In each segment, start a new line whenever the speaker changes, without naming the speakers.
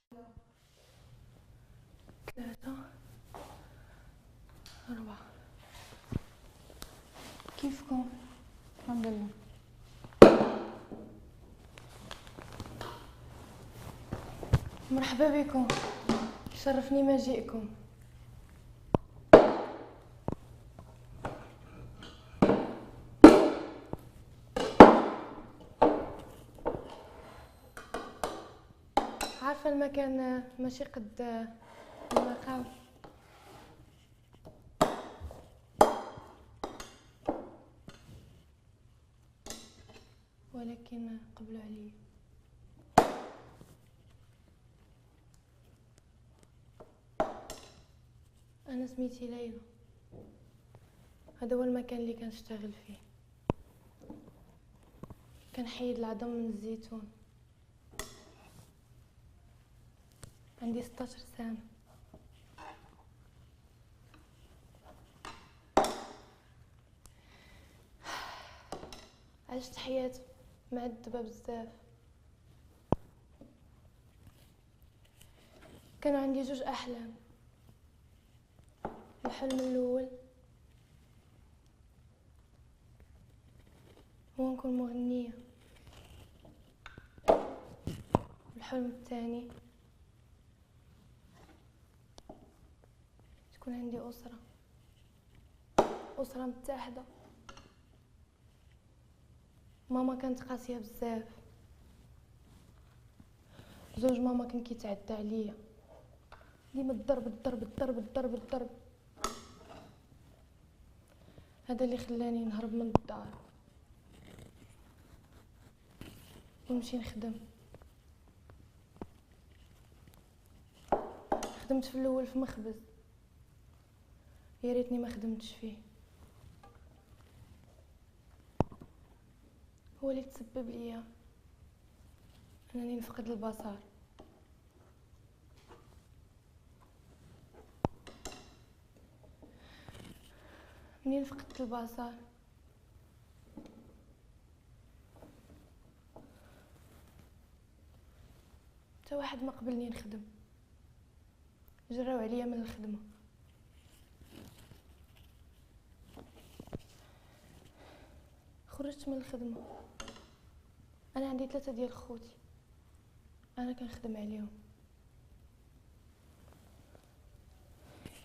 3 4. كيفكم؟
الحمد لله.
مرحبا بكم، شرفني مجيئكم. عارفه المكان ماشي قد المقام، ولكن قبلوا علي. انا سميتي ليلى، هذا هو المكان اللي كنشتغل فيه. كنحيد العظم من الزيتون. عندي 16 سنه. عشت حياة معذبة بزاف. كان عندي 2 احلام. الحلم الاول هو نكون مغنية، والحلم الثاني تكون عندي أسرة متحدة. ماما كانت قاسية بزاف. زوج ماما كان كيتعدى عليا، ديما الضرب الضرب الضرب الضرب الضرب. هذا اللي خلاني نهرب من الدار ونمشي نخدم. خدمت في الاول في مخبز، يا ريتني ما خدمتش فيه. هو اللي تسبب ليا انني نفقد البصر. منين فقدت البصر حتى واحد ما قبلني نخدم، جراو عليا من الخدمه. خرجت من الخدمه. انا عندي 3 ديال خوتي، انا كنخدم عليهم.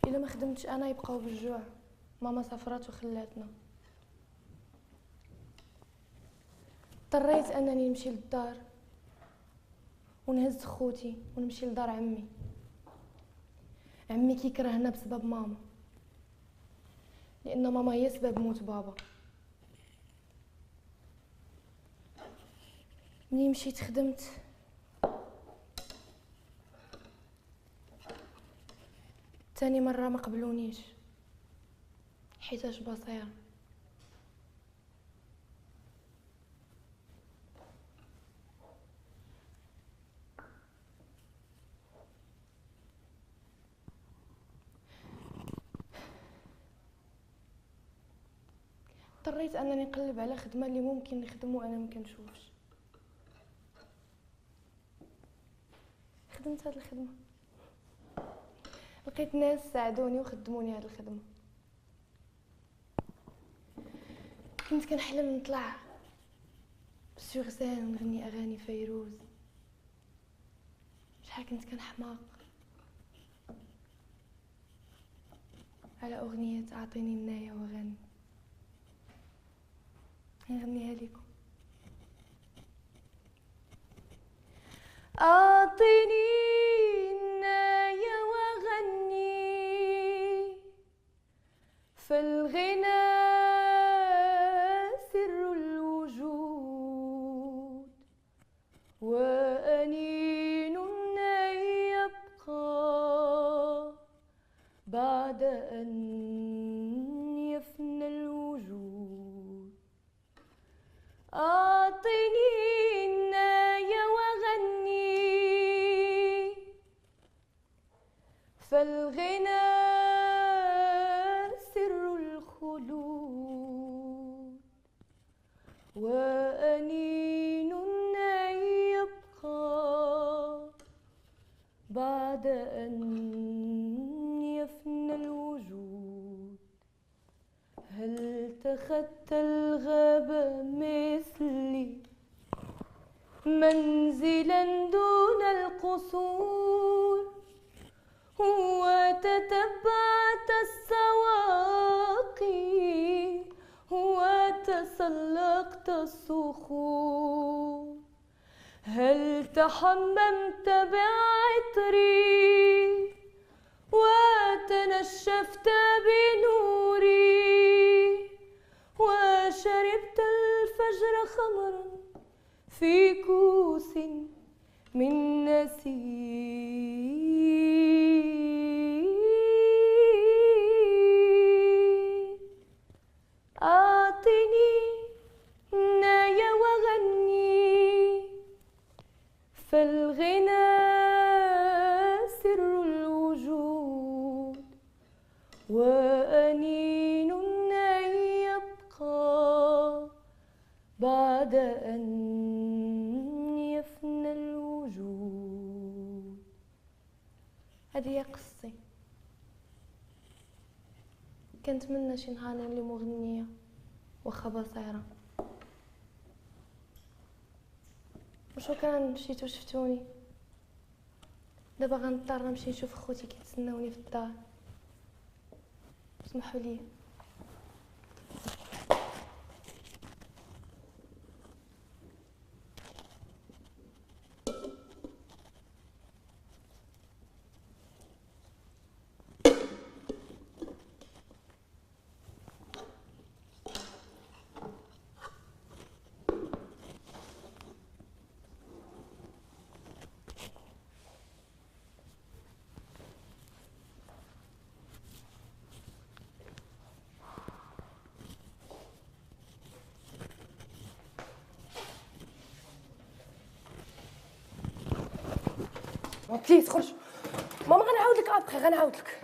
الا ما خدمتش انا يبقاو بالجوع. ماما سافرت وخلاتنا. اضطريت انني نمشي للدار ونهز خوتي ونمشي لدار عمي كيكرهنا بسبب ماما، لان ماما هي سبب موت بابا. مني مشيت خدمت، تاني مره ما قبلونيش حيتاش بصيره. اضطريت انني نقلب على خدمه اللي ممكن نخدم وانا ما كنشوفش. خدمت هاد الخدمه، لقيت ناس ساعدوني وخدموني هاد الخدمه. كنت كنحلم نطلع سور سين ونغني اغاني فيروز. شحال كنت كنحماق على اغنيه اعطيني النايه وغني. نغنيها لكم. اعطيني النايه وغني، فالغنى سر الوجود، وأنين الناي يبقى بعد أن يفنى الوجود. أعطني الناي وغني، فالغنى سر الخلود، وأنين الناي يبقى بعد أن يفنى الوجود. هل اتخذت الغابة مثلي منزلا دون القصور، وتتبعت السواقي وتسلقت الصخور؟ هل تحممت بعطري وتنشفت بنوري، وشربت الفجر خمرا في كوس من نسيم؟ أعطني ناي وغني، فالغنى سر الوجود، وأنين الناي يبقى بعد أن يفنى الوجود. هذه هي قصتي. كنتمنى شي نهار نولي مغنية واخا بصيرة. وشكرا مشيتو شفتوني. دابا غنضطر نمشي نشوف خوتي كيتسناوني في الدار. اسمحوا لي. بليز خرج. ماما غنعاود لك ابخي، غنعاود لك.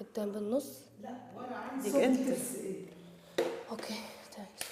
قدام بالنص؟
لا ورا عندك انت.
اوكي ثانكس.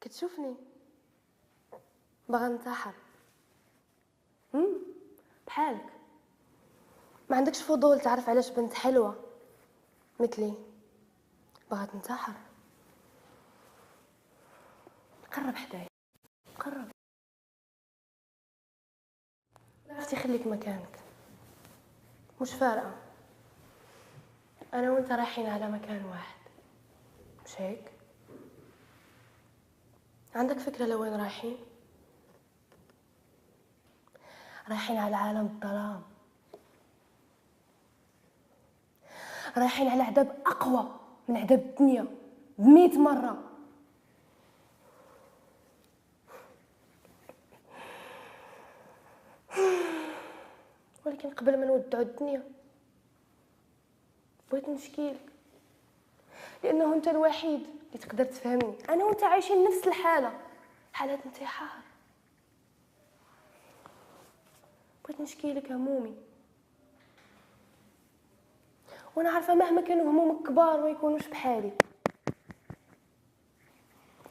كتشوفني باغا ننتحر؟ بحالك ما عندكش فضول تعرف علاش بنت حلوه مثلي باغا تنتحر؟ قرب حدايا، قرب. عرفتي خليك مكانك، مش فارقه. انا وانت رايحين على مكان واحد، مش هيك؟ عندك فكرة لوين رايحين؟ رايحين على عالم الظلام، رايحين على عذاب أقوى من عذاب الدنيا ب100 مرة. ولكن قبل ما نودعوا الدنيا بغيت نشكيلك، لأنه أنت الوحيد اللي تقدر تفهمني. أنا وأنت عايشين نفس الحالة، حالة انتحار. بغيت نشكيلك همومي، وانا عارفه مهما كانوا همومك كبار ما يكونوش بحالي.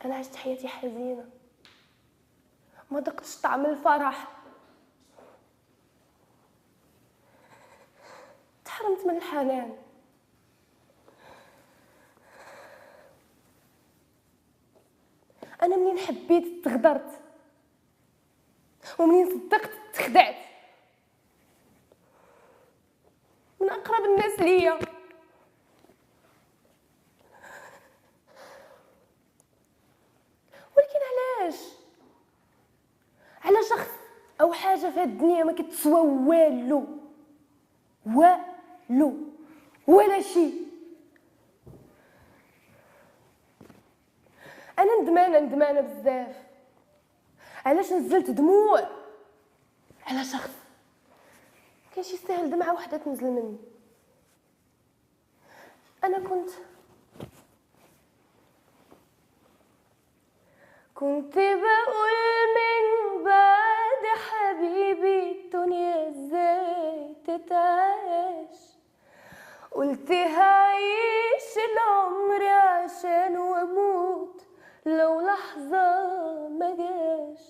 انا عشت حياتي حزينه، ما ذقتش طعم الفرح، تحرمت من الحنان. انا منين حبيت تغدرت، ومنين صدقت تخدعت. من اقرب الناس ليا. ولكن علاش على شخص او حاجه في هاد الدنيا ما كتسوى والو ولا شيء؟ انا ندمانه بزاف. علاش نزلت دموع على شخص كانش يستاهل دمعه وحده تنزل مني؟ انا كنت بقول من بعد حبيبي الدنيا ازاي تتعاش، قلت هعيش العمر عشان واموت لو لحظة ما جاش.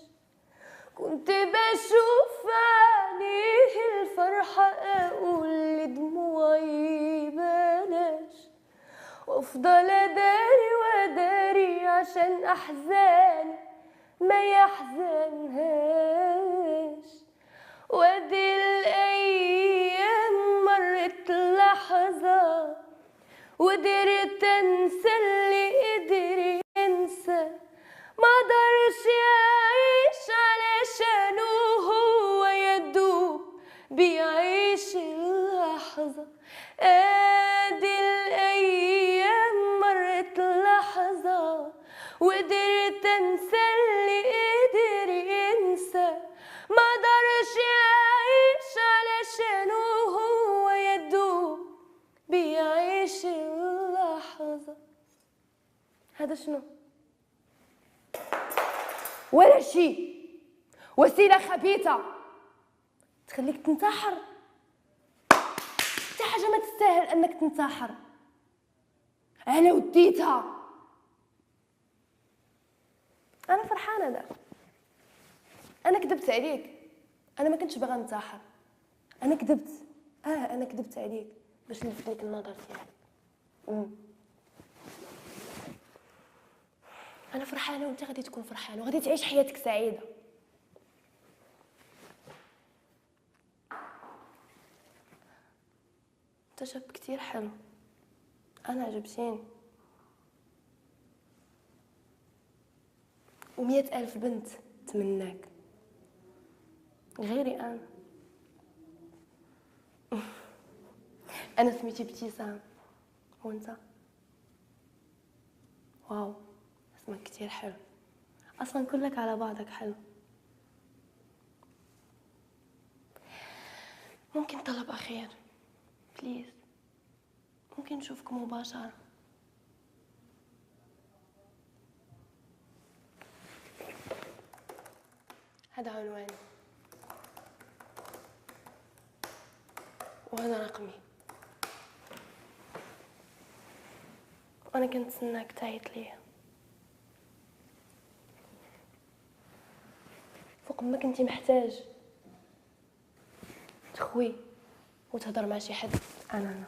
كنت بشوف عليه الفرحة اقول لدموعي بلاش، وافضل اداري واداري عشان احزاني ما يحزنهاش. وادي الايام مرت لحظة وقدرت انسى اللي قدر ينسى، ما قدرش يعيش علشانه هو يدوب بيعيش اللحظة. ادي الايام مرت لحظة وقدرت انسى اللي قدر ينسى، ما قدرش يعيش علشانه هو يدوب بيعيش اللحظة. هذا شنو؟ ولا شيء، وسيلة خبيثة تخليك تنتحر. حتى حاجة ما تستاهل انك تنتحر على وديتها. انا فرحانة دابا. انا كذبت عليك، انا ما كنتش باغا ننتحر، انا كذبت. انا كذبت عليك باش نلفت لك النظر ديالك. انا فرحانه وانت غادي تكون فرحان وغادي تعيش حياتك سعيده. انت شاب كتير حلو، انا عجبتيني، و100,000 بنت تمناك غيري انا. انا سميتي ابتسام، وانت واو اسمك كتير حلو، اصلا كلك على بعضك حلو. ممكن طلب اخير بليز؟ ممكن نشوفك مباشرة؟ هذا عنواني وهذا رقمي، وانا كنتسناك تعيط ليا فوق ما كنتي محتاج تخوي وتهضر مع شي حد. انا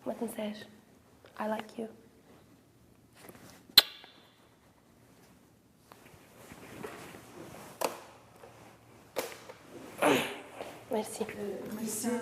ما تنساش I like you. ميرسي.
ميرسي.